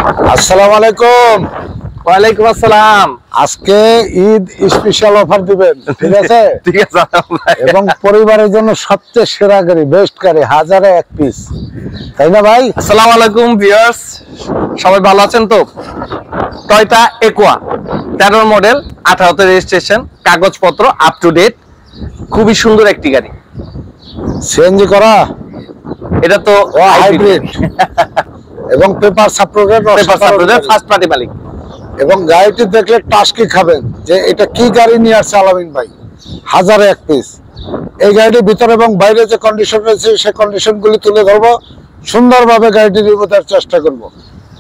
আসসালামু আলাইকুম। ওয়ালাইকুম আসসালাম। আজকে ঈদ স্পেশাল অফার দিবেন, ঠিক আছে? ঠিক আছে এবং পরিবারের জন্য সবচেয়ে সেরা গাড়ি, বেস্ট গাড়ি, 1000-এ 1 পিস, তাই না ভাই? আসসালামু আলাইকুম ভিউয়ার্স, সবাই ভালো আছেন তো? টয়োটা একুয়া 13 মডেল, 18তে রেজিস্ট্রেশন, কাগজপত্র আপ টু ডেট, খুবই সুন্দর একটি গাড়ি। সিএনজি করা, এটা তো হাইব্রিড এবং পেপার সাপোর্টেড ফার্স্ট পার্টি মালিক। এবং গাড়িটি দেখলে টাস্কি খাবেন যে এটা কি গাড়ি নিয়ে আসছে আলামিন ভাই। 1000-এ 1 পিস। এই গাড়িটির ভিতরে এবং বাইরে যে কন্ডিশন রয়েছে সেই কন্ডিশনগুলি তুলে ধরবো, সুন্দরভাবে গাড়িটি রিভিউ দেওয়ার চেষ্টা করব।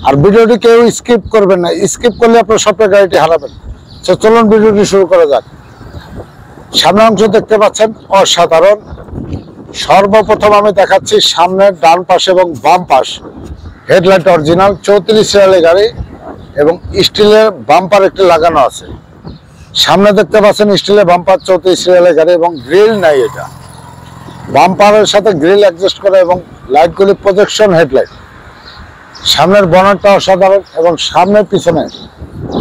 আর ভিডিওটি কেউ স্কিপ করবেন না, স্কিপ করলে আপনার স্বপ্নের গাড়িটি হারাবেন। তো চলুন ভিডিওটি শুরু করা যাক। সামনের অংশ দেখতে পাচ্ছেন অসাধারণ। সর্বপ্রথম আমি দেখাচ্ছি সামনের ডান পাশ এবং বাম পাশ হেডলাইট অরিজিনাল, 34 সিরিয়ালের গাড়ি এবং স্টিলের বাম্পার একটি লাগানো আছে। সামনে দেখতে পাচ্ছেন স্টিলের বাম্পার, 34 সিরিয়ালের গাড়ি এবং গ্রিল নাই, এটা বাম্পারের সাথে গ্রিল অ্যাডজাস্ট করা এবং লাইটগুলি প্রজেকশন হেডলাইট। সামনের বনেটটা অসাধারণ এবং সামনের পিছনে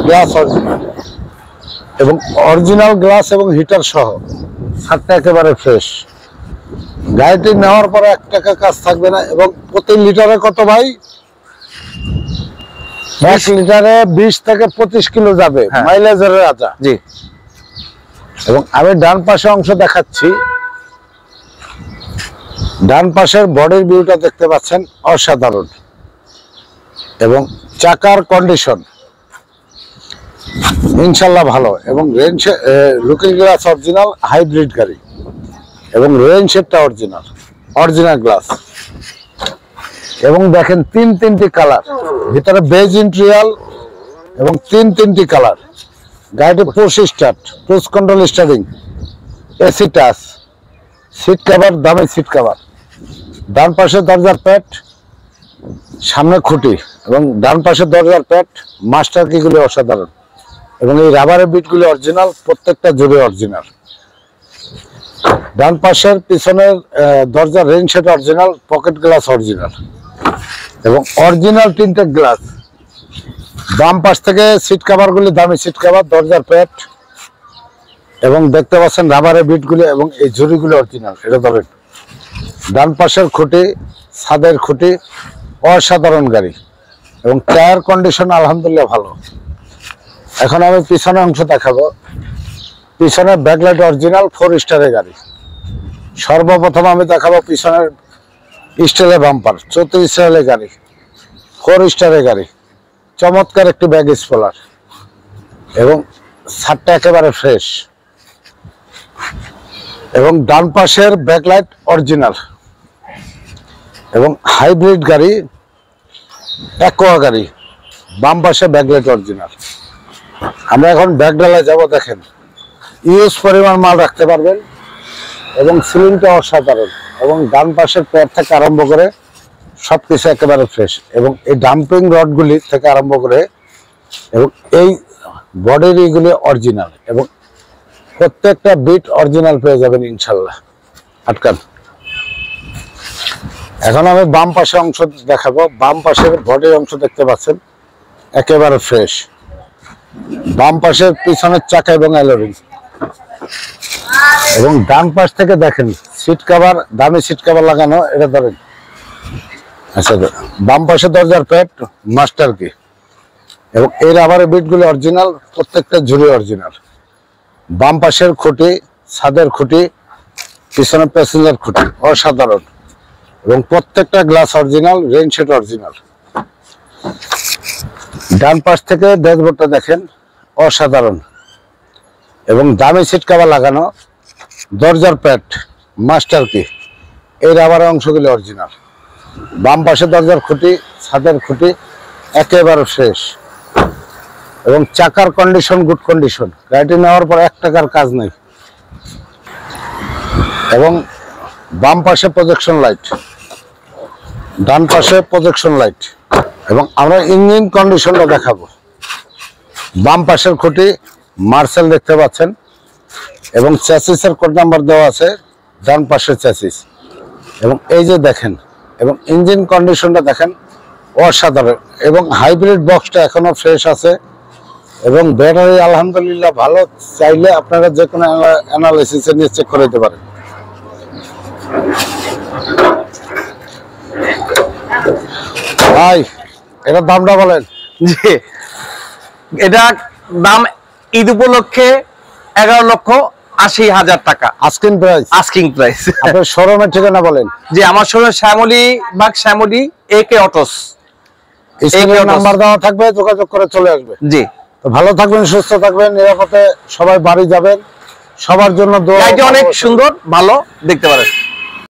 গ্লাস অরিজিনাল এবং অরিজিনাল গ্লাস এবং হিটার সহ, ছাদটা একেবারে ফ্রেশ। গাড়িটি নেওয়ার পরে 1 টাকা কাজ থাকবে না এবং প্রতি লিটারে কত ভাই? 1 লিটারে 20 থেকে 25 কিলো যাবে, মাইলেজের রাজা। জি। এবং আমি ডান পাশে অংশ দেখাচ্ছি। ডান পাশের বডির ভিউটা দেখতে পাচ্ছেন অসাধারণ এবং চাকার কন্ডিশন ইনশাল্লাহ ভালো এবং range looking glass original, hybrid গাড়ি এবং রেন শেপটা অরিজিনাল গ্লাস। এবং দেখেন তিনটি কালার, ভিতরে বেজ ইন্টেরিয়র এবং তিনটি কালার। গাড়িটি push start, push control steering, AC touch, seat cover, দামি সিট কভার। ডান পাশে দরজার প্যাড, সামনে খুঁটি এবং ডান পাশে দরজার প্যাড, মাস্টার কিগুলি অসাধারণ এবং এই রাবারের বিটগুলি অরিজিনাল, প্রত্যেকটা জুড়ে অরিজিনাল। ডান পাশের পিছনের দরজার rain shade original, pocket glass original এবং অরিজিনাল টিন্টেড গ্লাস। বাম পাশ থেকে সিট কভার গুলি দামি সিট কভার, দরজার প্যাড এবং দেখতে পাচ্ছেন রাবারের বিটগুলি এবং এই ঝুড়িগুলি অরিজিনাল, এটা ধরেন। ডান পাশের খুঁটি, ছাদের খুঁটি, অসাধারণ গাড়ি এবং টায়ার কন্ডিশন আলহামদুলিল্লাহ ভালো। এখন আমি পিছনের অংশ দেখাবো। পিছনে ব্যাকলাইট অরিজিনাল, 4 স্টারের গাড়ি। সর্বপ্রথম আমি দেখাবো পিছনের স্টিলের বাম্পার, 34 সিরিয়ালের গাড়ি, 4 স্টারের গাড়ি, চমৎকার একটি ব্যাগ স্পলার এবং ছাদটা একেবারে ফ্রেশ এবং ডান পাশের ব্যাকলাইট অরিজিনাল এবং হাইব্রিড গাড়ি, অ্যাকোয়া গাড়ি, বাম পাশে ব্যাকলাইট অরিজিনাল। আমরা এখন ব্যাক ডালায় যাব। দেখেন ইউজ পরিমাণ মাল রাখতে পারবেন এবং সিলিংটা অসাধারণ এবং ডান পাশের প্যাড থেকে আরম্ভ করে সবকিছু একেবারে ফ্রেশ এবং এই ডাম্পিং রডগুলি থেকে আরম্ভ করে এবং এই বডির এগুলি অরিজিনাল এবং প্রত্যেকটা বিট অরিজিনাল পেয়ে যাবেন ইনশাল্লাহ। আটকান। এখন আমি বাম পাশে অংশ দেখাবো। বাম পাশের বডির অংশ দেখতে পাচ্ছেন একেবারে ফ্রেশ। বাম পাশের পিছনের চাকা এবং অ্যালোরিং এবং ডান পাশ থেকে দেখেন সিট কভার, দামি সিট কভার লাগানো, এটা ধরেন। আচ্ছা, বাম পাশে দরজার প্যাড, মাস্টার কি এবং এই রাবারের বিটগুলি অরিজিনাল, প্রত্যেকটা ঝুড়ি অরিজিনাল। বাম পাশের খুঁটি, ছাদের খুঁটি, পিছনে প্যাসেঞ্জার খুঁটি অসাধারণ এবং প্রত্যেকটা glass original, rain shade original. ডান পাশ থেকে ড্যাশবোর্ডটা দেখেন অসাধারণ এবং দামি সিট কভার লাগানো, দরজার প্যাড, মাস্টার কি, এই রাবারের অংশগুলি অরিজিনাল। বাম পাশে দরজার খুঁটি, ছাদের খুঁটি একেবারে ফ্রেশ এবং চাকার কন্ডিশন গুড কন্ডিশন। গাড়িটি নেওয়ার পর 1 টাকার কাজ নেই এবং বাম পাশে প্রজেকশন লাইট, ডান পাশে প্রজেকশন লাইট এবং আমরা ইঞ্জিন কন্ডিশনটা দেখাবো। বাম পাশের খুঁটি মার্সেল দেখতে পাচ্ছেন এবং চ্যাসিসের কোড নাম্বার দেওয়া আছে, ডান পাশের চ্যাসিস এবং এই যে দেখেন এবং ইঞ্জিন কন্ডিশনটা দেখেন অসাধারণ, এবং হাইব্রিড বক্সটা এখনো ফ্রেশ আছে, এবং ব্যাটারি আলহামদুলিল্লাহ ভালো। চাইলে আপনারা যে কোনো অ্যানালাইসিসে নিয়ে চেক করে দিতে পারেন। ভাই এটার দামটা বলেন। জি, এটা দাম ঈদ উপলক্ষে 11,80,000 টাকা আস্কিং প্রাইস। Asking price. আপনার শোরুমের ঠিকানা বলেন। জি, আমার শোরুম শ্যামলী বাগ, শ্যামলী AK অটোস। স্ক্রিনে নাম্বার দেওয়া থাকবে, যোগাযোগ করে চলে আসবে। জি, তো ভালো থাকবেন, সুস্থ থাকবেন, নিরাপদে সবাই বাড়ি যাবেন। সবার জন্য দোয়া। গাড়িটি অনেক সুন্দর, ভালো, দেখতে পারেন।